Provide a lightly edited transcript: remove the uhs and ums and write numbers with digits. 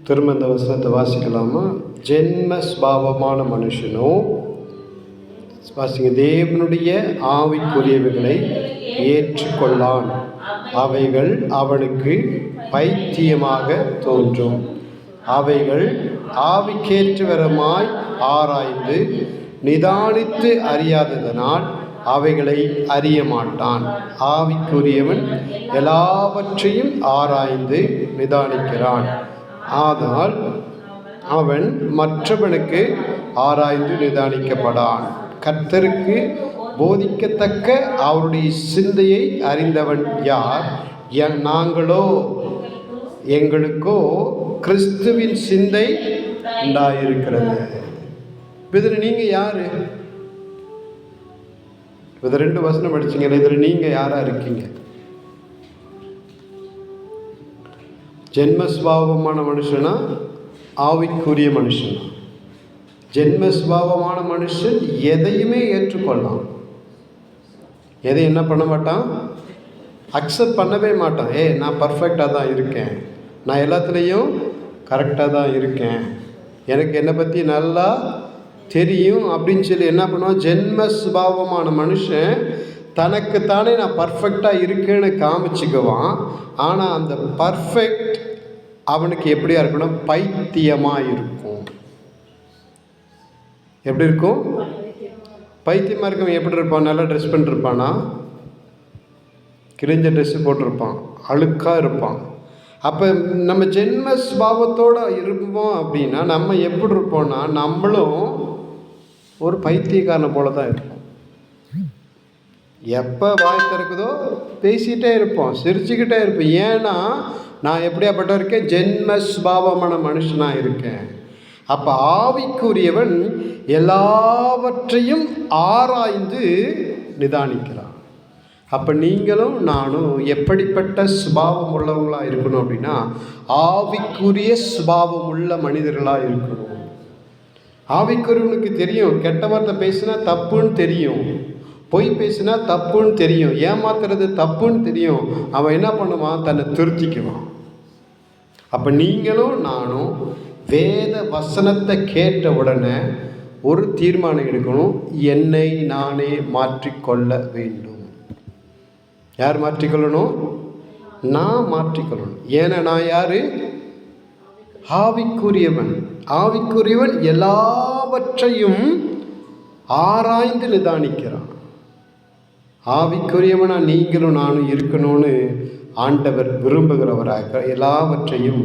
திரும்ப இந்த வசனத்தை வாசிக்கலாமா? ஜென்ம ஸ்பாவமான மனுஷனோ, வாசிங்க, தேவனுடைய ஆவிக்குரியவைகளை ஏற்றுக்கொள்ளான், அவைகள் அவனுக்கு பைத்தியமாக தோன்றும். அவைகள் ஆவிக்கேற்றவரமாய் ஆராய்ந்து நிதானித்து அறியாததனால் அவைகளை அறிய மாட்டான். ஆவிக்குரியவன் எல்லாவற்றையும் ஆராய்ந்து நிதானிக்கிறான், ஆனால் அவன் மற்றவனுக்கு ஆராய்ந்து நிதானிக்கப்படான். கர்த்தருக்கு போதிக்கத்தக்க அவருடைய சிந்தையை அறிந்தவன் யார்? நாங்களோ, எங்களுக்கோ கிறிஸ்துவின் சிந்தை உண்டாயிருக்கிறது. இதில் நீங்கள் யாரு? இது 2 வசனம் படிச்சிங்க. இதில் நீங்கள் யாரா இருக்கீங்க? ஜென்மஸ்வாவமான மனுஷனா, ஆவிக்குரிய மனுஷனா? ஜென்மஸ்வாவமான மனுஷன் எதையுமே ஏற்றுக்கொள்ளலாம். எதை என்ன பண்ண மாட்டான்? அக்செப்ட் பண்ணவே மாட்டான். நான் பர்ஃபெக்டாக தான் இருக்கேன், நான் எல்லாத்துலேயும் கரெக்டாக தான் இருக்கேன், எனக்கு என்னை பற்றி நல்லா தெரியும் அப்படின்னு சொல்லி என்ன பண்ணுவான்? ஜென்ம சுபாவமான மனுஷன் தனக்குத்தானே நான் பர்ஃபெக்டாக இருக்கேன்னு காமிச்சுக்குவான். ஆனால் அந்த பர்ஃபெக்ட் அவனுக்கு எப்படியா இருக்கணும்? பைத்தியமாக இருக்கும். எப்படி இருக்கும்? பைத்தியமாக இருக்கவன் எப்படி இருப்பான்? நல்லா ட்ரெஸ் பண்ணிருப்பானா? கிழிஞ்ச ட்ரெஸ்ஸு போட்டிருப்பான், அழுக்காக இருப்பான். அப்போ நம்ம ஜென்ம சுபாவத்தோடு இருப்போம் அப்படின்னா நம்ம எப்படி இருப்போம்னா, நம்மளும் ஒரு பைத்தியக்காரனை போல தான் இருப்போம். எப்போ வாய் திறக்குதோ பேசிகிட்டே இருப்போம், சிரிச்சுக்கிட்டே இருப்போம். ஏன்னா நான் எப்படியாப்பட்ட இருக்கேன்? ஜென்ம சுபாவமான மனுஷனாக இருக்கேன். அப்போ ஆவிக்குரியவன் எல்லாவற்றையும் ஆராய்ந்து நிதானிக்கிறான். அப்போ நீங்களும் நானும் எப்படிப்பட்ட சுபாவம் உள்ளவங்களாக இருக்கணும் அப்படின்னா, ஆவிக்குரிய சுபாவம் உள்ள மனிதர்களாக இருக்கணும். ஆவிக்குரியவனுக்கு தெரியும், கெட்ட வார்த்தை பேசினா தப்புன்னு தெரியும், பொய் பேசினா தப்புன்னு தெரியும், ஏமாத்துறது தப்புன்னு தெரியும். அவன் என்ன பண்ணுவான்? தன்னை திருத்திக்குவான். அப்போ நீங்களும் நானும் வேத வசனத்தை கேட்ட உடனே ஒரு தீர்மானம் எடுக்கணும், என்னை நானே மாற்றிக்கொள்ள வேண்டும். யார் மாற்றிக்கொள்ளணும்? நான் மாற்றிக்கொள்ளணும். ஏன்னா நான் யாரு? ஆவிக்குரியவன். ஆவிக்குரியவன் எல்லாவற்றையும் ஆராய்ந்து நிதானிக்கிறான். ஆவிக்குரியவனா நீங்களும் நானும் இருக்கணும்னு ஆண்டவர் விரும்புகிறவராக எல்லாவற்றையும்